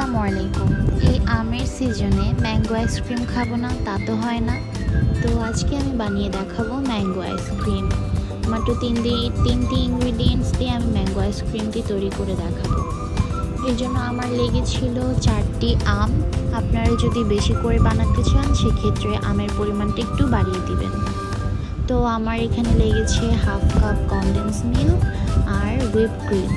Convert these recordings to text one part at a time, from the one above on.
আসসালামু আলাইকুম। এই আমের সিজনে ম্যাঙ্গো আইসক্রিম খাবো না তা তো হয় না। তো আজকে আমি বানিয়ে দেখাবো ম্যাঙ্গো আইসক্রিম। মাত্র তিনটি ইনগ্রিডিয়েন্টস দিয়ে আমি ম্যাঙ্গো আইসক্রিমটি তৈরি করে দেখাবো। এর জন্য আমার লেগেছিল 4টি আম। আপনারা যদি বেশি করে বানাতে চান সেক্ষেত্রে আমের পরিমাণটা একটু বাড়িয়ে দিবেন। তো আমার এখানে লেগেছে হাফ কাপ কনডেন্স মিল্ক আর হুইপ ক্রিম।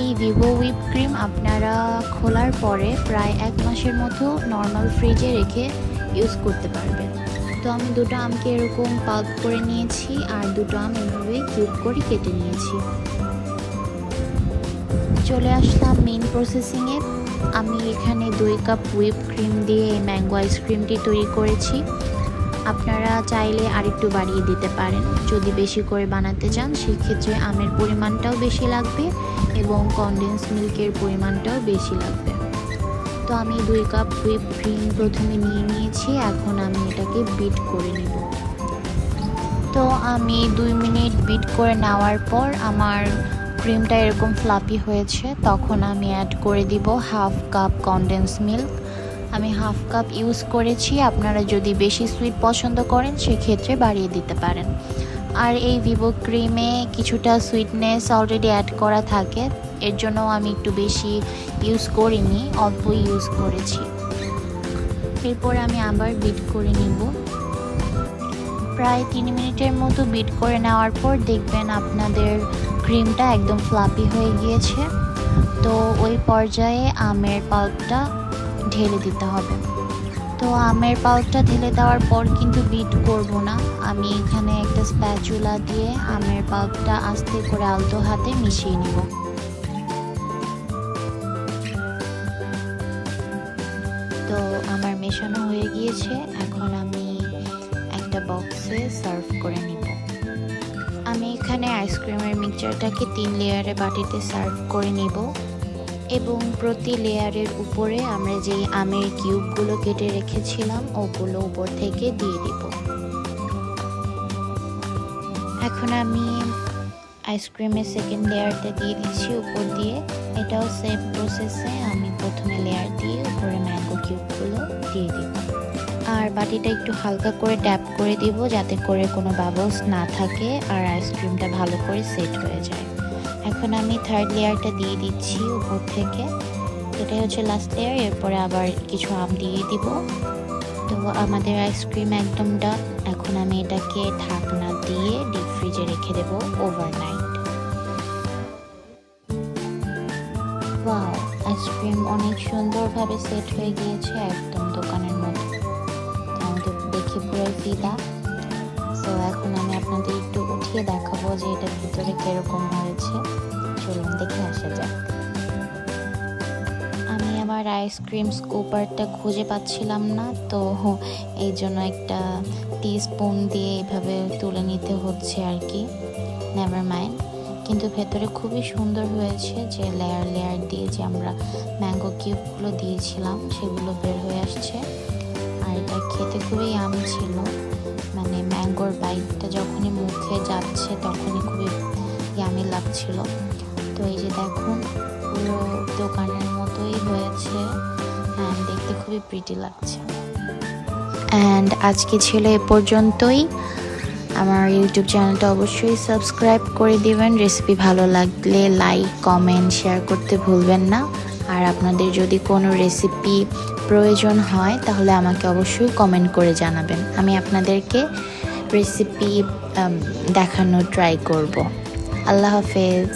এই ভিভো হুইপ ক্রিম আপনারা খোলার পরে প্রায় 1 মাসের মতো নর্মাল ফ্রিজে রেখে ইউজ করতে পারবেন। তো আমি দুটো আমকে এরকম পাল্প করে নিয়েছি আর দুটো আম এভাবে কিউব করে কেটে নিয়েছি। চলে আসলাম মেইন প্রসেসিংয়ে। আমি এখানে 2 কাপ হুইপ ক্রিম দিয়ে এই ম্যাঙ্গো আইসক্রিমটি তৈরি করেছি। আপনারা চাইলে আরেকটু বাড়িয়ে দিতে পারেন। যদি বেশি করে বানাতে চান সেক্ষেত্রে আমের পরিমাণটাও বেশি লাগবে এবং কনডেন্স মিল্কের পরিমাণটাও বেশি লাগবে। তো আমি 2 কাপ হুইপ ক্রিম প্রথমে নিয়ে নিয়েছি। এখন আমি এটাকে বিট করে নেব। তো আমি 2 মিনিট বিট করে নেওয়ার পর আমার ক্রিমটা এরকম ফ্লাপি হয়েছে। তখন আমি অ্যাড করে দিব হাফ কাপ কনডেন্স মিল্ক। আমি হাফ কাপ ইউজ করেছি। আপনারা যদি বেশি সুইট পছন্দ করেন সেক্ষেত্রে বাড়িয়ে দিতে পারেন। আর এই ভিভো ক্রিমে কিছুটা সুইটনেস অলরেডি অ্যাড করা থাকে, এর জন্য আমি একটু বেশি ইউজ করিনি, অল্প ইউজ করেছি। এরপর আমি আবার বিট করে নিব। প্রায় 3 মিনিটের মতো বিট করে নেওয়ার পর দেখবেন আপনাদের ক্রিমটা একদম ফ্লাপি হয়ে গিয়েছে। তো ওই পর্যায়ে আমের পাল্পটা ঢেলে দিতে হবে। তো আমের পাল্পটা ঢেলে দেওয়ার পর কিন্তু বিট করব না। আমি এখানে একটা স্প্যাচুলা দিয়ে আমের পাল্পটা আস্তে করে আলতো হাতে মিশিয়ে নিব। তো আমার মেশানো হয়ে গিয়েছে। এখন আমি একটা বক্সে সার্ভ করে নিব। আমি এখানে আইসক্রিমের মিক্সচারটাকে 3 লেয়ারে বাটিতে সার্ভ করে নিব এবং প্রতি লেয়ারের উপরে আমরা যে আমের কিউবগুলো কেটে রেখেছিলাম ওগুলো উপর থেকে দিয়ে দিব। এখন আমি আইসক্রিমের সেকেন্ড লেয়ারটা দিয়ে দিচ্ছি উপর দিয়ে। এটাও সেম প্রসেসে আমি প্রথমে লেয়ার দিয়ে উপরে ম্যাঙ্গো কিউবগুলো দিয়ে দিব। আর বাটিটা একটু হালকা করে ট্যাপ করে দিব যাতে করে কোনো বাবলস না থাকে আর আইসক্রিমটা ভালো করে সেট হয়ে যায়। এখন আমি থার্ড লেয়ারটা দিয়ে দিচ্ছি উপর থেকে। এটাই হচ্ছে লাস্ট লেয়ার। এরপরে আবার কিছু আম দিয়ে দিব। তো আমাদের আইসক্রিম একদম ডান। এখন আমি এটাকে ঢাকনা দিয়ে ডিপ ফ্রিজে রেখে দেব ওভারনাইট। ওয়াও, আইসক্রিম অনেক সুন্দরভাবে সেট হয়ে গিয়েছে, একদম দোকানের মতো। আমাদের দেখে পুরো ফিদা। তো এখন আমি আপনাদের একটু উঠিয়ে দেখাবো যে এটার ভিতরে কিরকম হয়েছে। চলুন দেখে আসা যাক। আমি আমার আইসক্রিম স্কুপারটা খুঁজে পাচ্ছিলাম না, তো এই জন্য একটা টিস্পুন দিয়ে এইভাবে তুলে নিতে হচ্ছে আর কি। Never mind. কিন্তু ভেতরে খুবই সুন্দর হয়েছে যে লেয়ার লেয়ার দিয়ে যে আমরা ম্যাঙ্গো কিউবগুলো দিয়েছিলাম সেগুলো বের হয়ে আসছে। আর এটা খেতে খুবই ইয়ামি ছিল। মানে ম্যাঙ্গোর বাইটটা যখনই মুখে যাচ্ছে তখনই খুবই ইয়ামি লাগছিল। তো এই যে দেখুন পুরো দোকানের মতোই হয়েছে অ্যান্ড দেখতে খুবই প্রিটি লাগছে। অ্যান্ড আজকে ছিল এ পর্যন্তই। আমার ইউটিউব চ্যানেলটা অবশ্যই সাবস্ক্রাইব করে দিবেন। রেসিপি ভালো লাগলে লাইক, কমেন্ট, শেয়ার করতে ভুলবেন না। আর আপনাদের যদি কোনো রেসিপি প্রয়োজন হয় তাহলে আমাকে অবশ্যই কমেন্ট করে জানাবেন। আমি আপনাদেরকে রেসিপি দেখানোর ট্রাই করব। আল্লাহ হাফেজ।